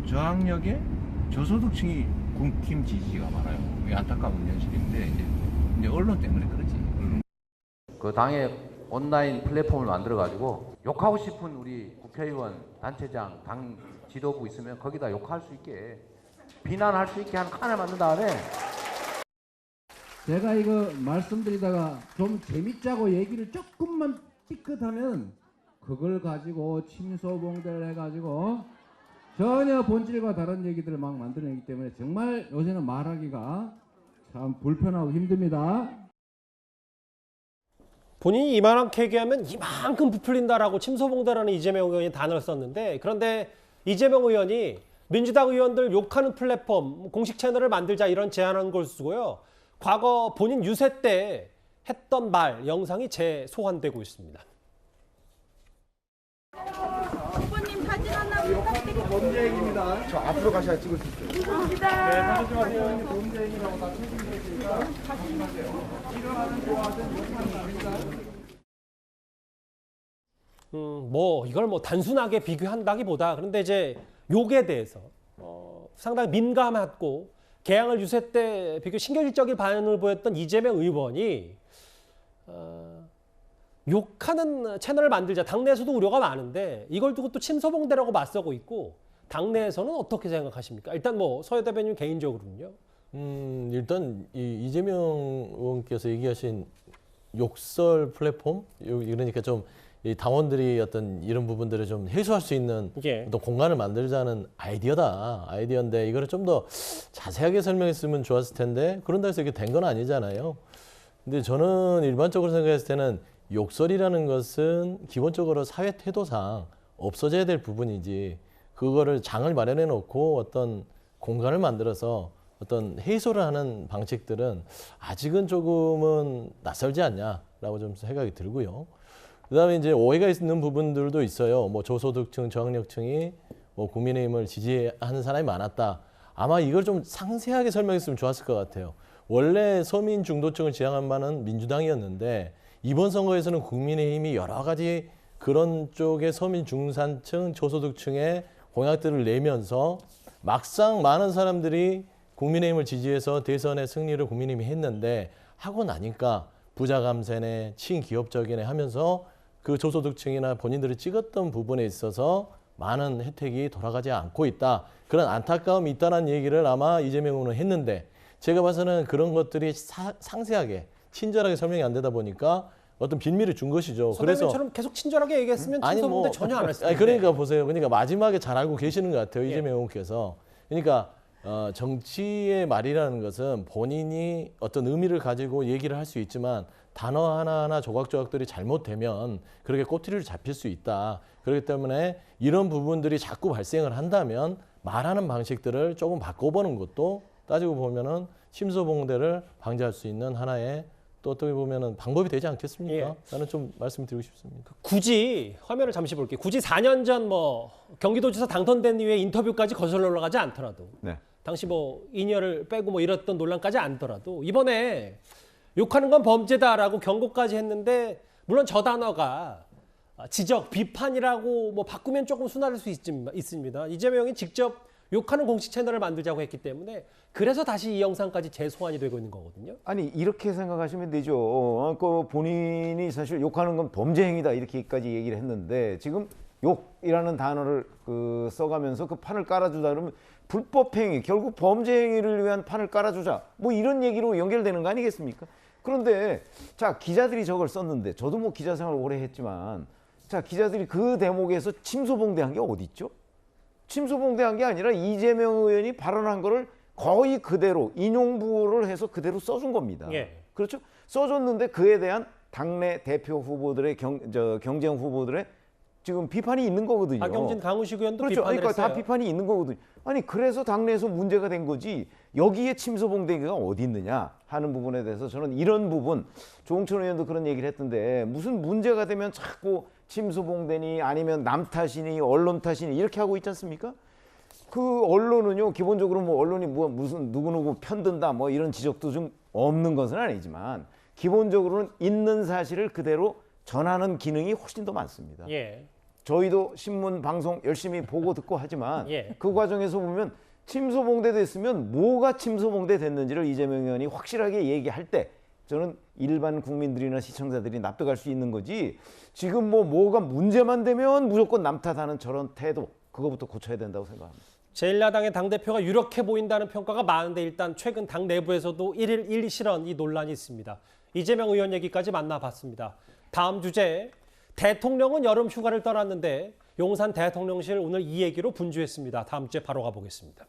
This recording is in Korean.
저항력에 저소득층이 국힘 지지가 많아요. 이게 안타까운 현실인데 이제 언론 때문에 그러지. 그 당의 온라인 플랫폼을 만들어 가지고 욕하고 싶은 우리 국회의원, 단체장, 당 지도부 있으면 거기다 욕할 수 있게 비난할 수 있게 하는 칸을 만든 다음에 제가 이거 말씀드리다가 좀 재밌자고 얘기를 조금만 삐끗하면 그걸 가지고 침소봉대를 해가지고 전혀 본질과 다른 얘기들을 막 만들어내기 때문에 정말 요새는 말하기가 참 불편하고 힘듭니다. 본인이 이만하게 얘기하면 이만큼 부풀린다라고 침소봉대라는 이재명 의원이 단어를 썼는데, 그런데 이재명 의원이 민주당 의원들 욕하는 플랫폼, 공식 채널을 만들자 이런 제안한 걸 쓰고요. 과거 본인 유세 때 했던 말, 영상이 재소환되고 있습니다. 후보님 사진 하나 부탁드립니다. 범죄행위입니다. 저 앞으로 가셔야 찍을 수 있어요. 감사합니다. 네, 사진 좀 하세요. 범죄행위라고 다 책임져 있으니까 사진하세요. 일어나는 좋아하든 욕하는 아닙니다. 이걸 단순하게 비교한다기보다, 그런데 이제 욕에 대해서 상당히 민감했고 개항을 유세 때 비교 신경질적인 반응을 보였던 이재명 의원이 욕하는 채널을 만들자, 당내에서도 우려가 많은데 이걸 두고 또 침소봉대라고 맞서고 있고, 당내에서는 어떻게 생각하십니까? 일단 서 대변인 개인적으로는요. 일단 이재명 의원께서 얘기하신 욕설 플랫폼, 그러니까 좀 이 당원들이 어떤 이런 부분들을 좀 해소할 수 있는 어떤 공간을 만들자는 아이디어인데 이거를 좀 더 자세하게 설명했으면 좋았을 텐데 그런다 해서 이게 된 건 아니잖아요. 근데 저는 일반적으로 생각했을 때는 욕설이라는 것은 기본적으로 사회 태도상 없어져야 될 부분이지, 그거를 장을 마련해 놓고 어떤 공간을 만들어서 어떤 해소를 하는 방식들은 아직은 조금은 낯설지 않냐라고 좀 생각이 들고요. 그다음에 이제 오해가 있는 부분들도 있어요. 저소득층, 저학력층이 국민의힘을 지지하는 사람이 많았다. 아마 이걸 좀 상세하게 설명했으면 좋았을 것 같아요. 원래 서민 중도층을 지향한 바는 민주당이었는데 이번 선거에서는 국민의힘이 여러 가지 그런 쪽의 서민 중산층, 저소득층의 공약들을 내면서 막상 많은 사람들이 국민의힘을 지지해서 대선의 승리를 국민의힘이 했는데 하고 나니까 부자 감세네, 친기업적이네 하면서 그 저소득층이나 본인들이 찍었던 부분에 있어서 많은 혜택이 돌아가지 않고 있다. 그런 안타까움이 있다는 얘기를 아마 이재명 의원은 했는데 제가 봐서는 그런 것들이 상세하게 친절하게 설명이 안 되다 보니까 어떤 빌미를 준 것이죠. 그래서 처럼 계속 친절하게 얘기했으면 침소봉대 전혀 안 했을 텐데. 그러니까 보세요. 그러니까 마지막에 잘 알고 계시는 것 같아요. 이재명 의원께서. 그러니까 정치의 말이라는 것은 본인이 어떤 의미를 가지고 얘기를 할 수 있지만 단어 하나하나 조각조각들이 잘못되면 그렇게 꼬투리를 잡힐 수 있다. 그렇기 때문에 이런 부분들이 자꾸 발생을 한다면 말하는 방식들을 조금 바꿔보는 것도 따지고 보면은 침소봉대를 방지할 수 있는 하나의 또 어떻게 보면은 방법이 되지 않겠습니까? 저는 좀 말씀드리고 싶습니다. 굳이 화면을 잠시 볼게요. 굳이 4년 전 경기도지사 당선된 이후에 인터뷰까지 거슬러 올라가지 않더라도, 당시 인여를 빼고 이랬던 논란까지 않더라도 이번에 욕하는 건 범죄다라고 경고까지 했는데, 물론 저 단어가 지적, 비판이라고 바꾸면 조금 순화될 수 있습니다. 이재명이 직접 욕하는 공식 채널을 만들자고 했기 때문에 그래서 다시 이 영상까지 재소환이 되고 있는 거거든요. 아니 이렇게 생각하시면 되죠. 본인이 사실 욕하는 건 범죄 행위다 이렇게까지 얘기를 했는데 지금 욕이라는 단어를 써가면서 그 판을 깔아주자 그러면 불법 행위, 결국 범죄 행위를 위한 판을 깔아주자 이런 얘기로 연결되는 거 아니겠습니까? 그런데 자, 기자들이 저걸 썼는데 저도 기자 생활 오래 했지만 자, 기자들이 그 대목에서 침소봉대한 게 어디 있죠? 침소봉대한 게 아니라 이재명 의원이 발언한 거를 거의 그대로 인용부호를 해서 그대로 써준 겁니다. 그렇죠? 써줬는데 그에 대한 당내 대표 후보들의 경쟁 후보들의 지금 비판이 있는 거거든요. 박영진, 강우식 의원도 그렇죠. 비판을 그러니까 했어요. 다 비판이 있는 거거든요. 아니 그래서 당내에서 문제가 된 거지 여기에 침소봉대기가 어디 있느냐 하는 부분에 대해서 저는 이런 부분, 조홍천 의원도 그런 얘기를 했던데 무슨 문제가 되면 자꾸 침소봉대니 아니면 남 탓이니 언론 탓이니 이렇게 하고 있지 않습니까? 그 언론은요 기본적으로 언론이 무슨 누구누구 편든다 이런 지적도 좀 없는 것은 아니지만 기본적으로는 있는 사실을 그대로 전하는 기능이 훨씬 더 많습니다. 저희도 신문 방송 열심히 보고 듣고 하지만 예. 그 과정에서 보면 침소봉대 됐으면 뭐가 침소봉대 됐는지를 이재명 의원이 확실하게 얘기할 때 저는 일반 국민들이나 시청자들이 납득할 수 있는 거지. 지금 뭐가 문제만 되면 무조건 남 탓하는 저런 태도, 그거부터 고쳐야 된다고 생각합니다. 제1야당의 당대표가 유력해 보인다는 평가가 많은데 일단 최근 당 내부에서도 1일 1 실현 이 논란이 있습니다. 이재명 의원 얘기까지 만나봤습니다. 다음 주제, 대통령은 여름 휴가를 떠났는데 용산 대통령실 오늘 이 얘기로 분주했습니다. 다음 주에 바로 가보겠습니다.